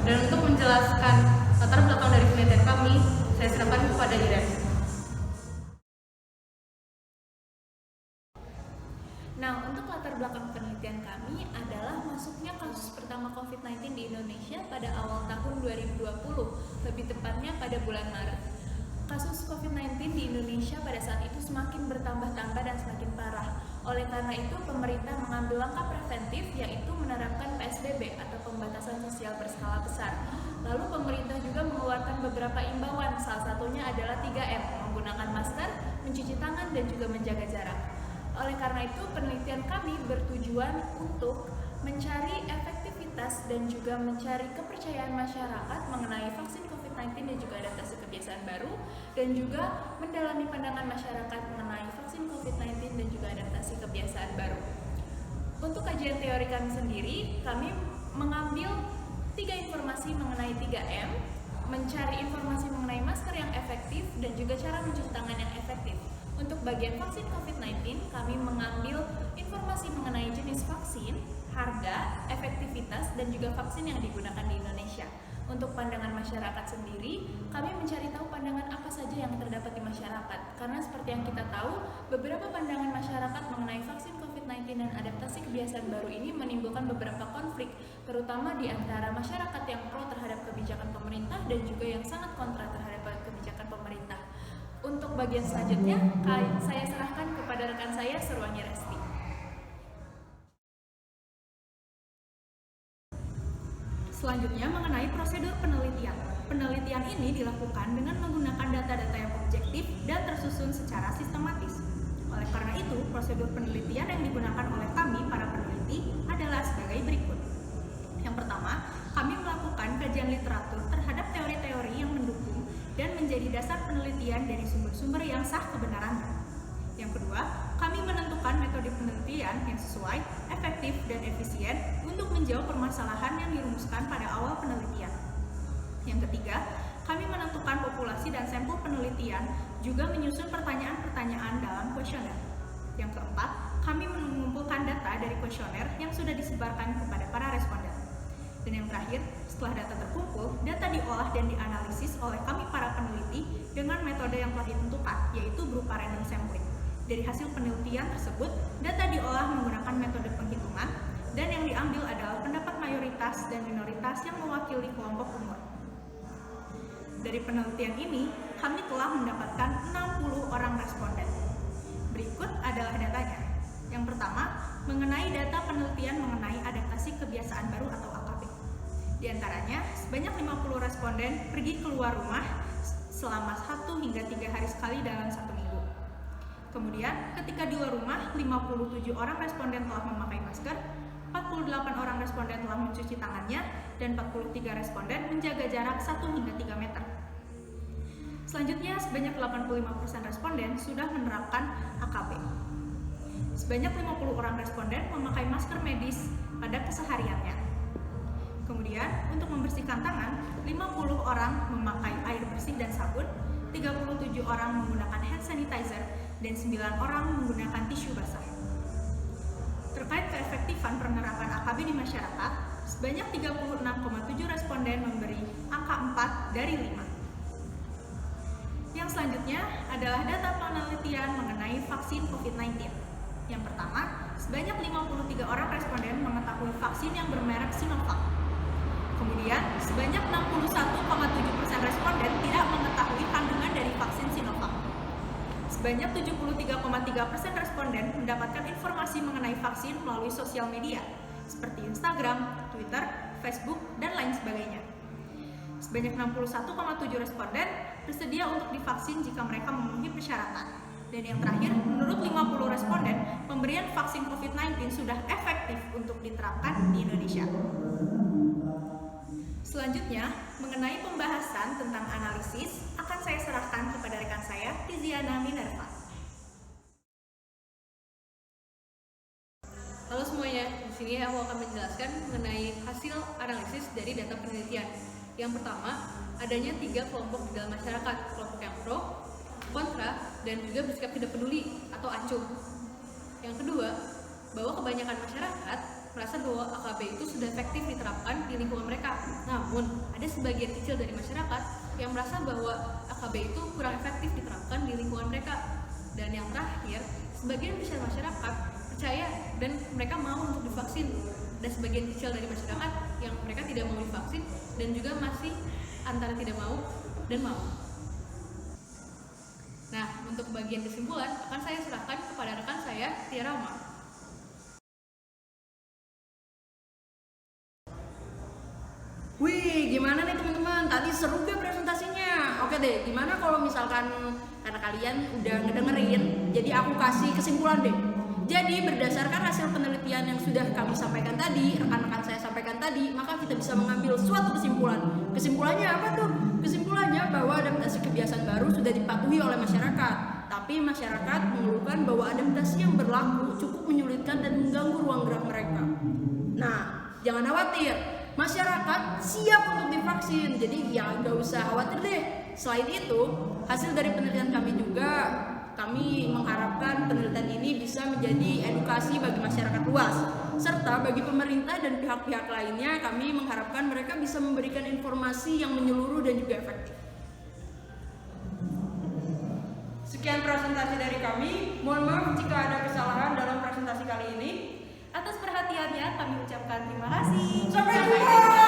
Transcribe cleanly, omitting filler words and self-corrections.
Dan untuk menjelaskan latar belakang dari penelitian kami, saya serahkan kepada Iren. Nah, untuk latar belakang penelitian kami adalah masuknya kasus pertama COVID-19 di Indonesia pada awal tahun 2020, lebih tepatnya pada bulan Maret. Kasus COVID-19 di Indonesia pada saat itu semakin bertambah-tambah dan semakin parah. Oleh karena itu, pemerintah mengambil langkah preventif, yaitu menerapkan PSBB atau pembatasan sosial berskala besar. Lalu pemerintah juga mengeluarkan beberapa imbauan, salah satunya adalah 3M, menggunakan masker, mencuci tangan, dan juga menjaga jarak. Oleh karena itu, penelitian kami bertujuan untuk mencari efektivitas dan juga mencari kepercayaan masyarakat mengenai vaksin COVID-19 dan juga adaptasi kebiasaan baru, dan juga mendalami pandangan masyarakat mengenai vaksin COVID-19 dan juga adaptasi kebiasaan baru. Untuk kajian teori kami sendiri, kami mengambil 3 informasi mengenai 3M, mencari informasi mengenai masker yang efektif, dan juga cara mencuci tangan yang efektif. Untuk bagian vaksin COVID-19, kami mengambil informasi mengenai jenis vaksin, harga, efektivitas, dan juga vaksin yang digunakan di Indonesia. Untuk pandangan masyarakat sendiri, kami mencari tahu pandangan apa saja yang terdapat di masyarakat. Karena seperti yang kita tahu, beberapa pandangan masyarakat mengenai vaksin COVID-19 dan adaptasi kebiasaan baru ini menimbulkan beberapa konflik, terutama di antara masyarakat yang pro terhadap kebijakan pemerintah dan juga yang sangat kontra terhadap kebijakan pemerintah. Untuk bagian selanjutnya, saya serahkan kepada rekan saya, Surwangi Resti. Selanjutnya mengenai prosedur penelitian. Penelitian ini dilakukan dengan menggunakan data-data yang objektif dan tersusun secara sistematis. Oleh karena itu, prosedur penelitian yang digunakan oleh kami, para peneliti, adalah sebagai berikut. Yang pertama, kami melakukan kajian literatur terhadap teori-teori yang mendukung dan menjadi dasar penelitian dari sumber-sumber yang sah kebenarannya. Yang kedua, kami menentukan metode penelitian yang sesuai, efektif, dan efisien untuk menjawab permasalahan yang dirumuskan pada awal penelitian. Yang ketiga, kami menentukan populasi dan sampel penelitian, juga menyusun pertanyaan-pertanyaan dalam kuesioner. Yang keempat, kami mengumpulkan data dari kuesioner yang sudah disebarkan kepada para responden. Dan yang terakhir, setelah data terkumpul, data diolah dan dianalisis oleh kami para peneliti dengan metode yang telah ditentukan, yaitu berupa random sampling. Dari hasil penelitian tersebut, data diolah menggunakan metode penghitungan, dan yang diambil adalah pendapat mayoritas dan minoritas yang mewakili kelompok umur. Dari penelitian ini, kami telah mendapatkan 60 orang responden. Berikut adalah datanya. Yang pertama, mengenai data penelitian mengenai adaptasi kebiasaan baru atau AKB. Di antaranya, sebanyak 50 responden pergi keluar rumah selama 1 hingga 3 hari sekali dalam 1 minggu. Kemudian, ketika di luar rumah, 57 orang responden telah memakai masker, 48 orang responden telah mencuci tangannya, dan 43 responden menjaga jarak 1 hingga 3 meter. Selanjutnya, sebanyak 85% responden sudah menerapkan AKB. Sebanyak 50 orang responden memakai masker medis pada kesehariannya. Kemudian, untuk membersihkan tangan, 50 orang memakai air bersih dan sabun, 37 orang menggunakan hand sanitizer, dan 9 orang menggunakan tisu basah. Terkait keefektifan penerapan AKB di masyarakat, sebanyak 36,7 responden memberi angka 4 dari 5. Yang selanjutnya adalah data penelitian mengenai vaksin COVID-19. Yang pertama, sebanyak 53 orang responden mengetahui vaksin yang bermerek Sinovac. Kemudian, sebanyak 61,7% responden tidak mengetahui kandungan dari vaksin Sinovac. Sebanyak 73,3% responden mendapatkan informasi mengenai vaksin melalui sosial media, seperti Instagram, Twitter, Facebook, dan lain sebagainya. Sebanyak 61,7 responden bersedia untuk divaksin jika mereka memenuhi persyaratan. Dan yang terakhir, menurut 50 responden, pemberian vaksin COVID-19 sudah efektif untuk diterapkan di Indonesia. Selanjutnya, mengenai pembahasan tentang analisis, akan saya serahkan kepada rekan saya, Tiziana Minerva. Halo semuanya, di sini aku akan menjelaskan mengenai hasil analisis dari data penelitian. Yang pertama, adanya 3 kelompok di dalam masyarakat, kelompok yang pro, kontra, dan juga bersikap tidak peduli atau acuh. Yang kedua, bahwa kebanyakan masyarakat merasa bahwa AKB itu sudah efektif diterapkan di lingkungan mereka. Namun, ada sebagian kecil dari masyarakat yang merasa bahwa AKB itu kurang efektif diterapkan di lingkungan mereka. Dan yang terakhir, sebagian besar masyarakat percaya dan mereka mau untuk divaksin. Ada sebagian kecil dari masyarakat yang mereka tidak mau divaksin dan juga masih antara tidak mau dan mau. Nah, untuk bagian kesimpulan akan saya serahkan kepada rekan saya, Tia Rama. Wih, gimana nih teman-teman? Tadi seru gak presentasinya? Oke deh, gimana kalau misalkan karena kalian udah ngedengerin, jadi aku kasih kesimpulan deh. Jadi berdasarkan hasil penelitian yang sudah kami sampaikan tadi, rekan-rekan saya sampaikan tadi, maka kita bisa mengambil suatu kesimpulan. Kesimpulannya apa tuh? Kesimpulannya bahwa adaptasi kebiasaan baru sudah dipatuhi oleh masyarakat. Tapi masyarakat mengeluhkan bahwa adaptasi yang berlaku cukup menyulitkan dan mengganggu ruang gerak mereka. Nah, jangan khawatir. Masyarakat siap untuk divaksin, jadi ya nggak usah khawatir deh. Selain itu, hasil dari penelitian kami juga, kami mengharapkan penelitian ini bisa menjadi edukasi bagi masyarakat luas, serta bagi pemerintah dan pihak-pihak lainnya. Kami mengharapkan mereka bisa memberikan informasi yang menyeluruh dan juga efektif. Sekian presentasi dari kami. Mohon maaf jika ada kesalahan dalam presentasi kali ini. Atas perhatiannya kami ucapkan terima kasih. Sampai jumpa.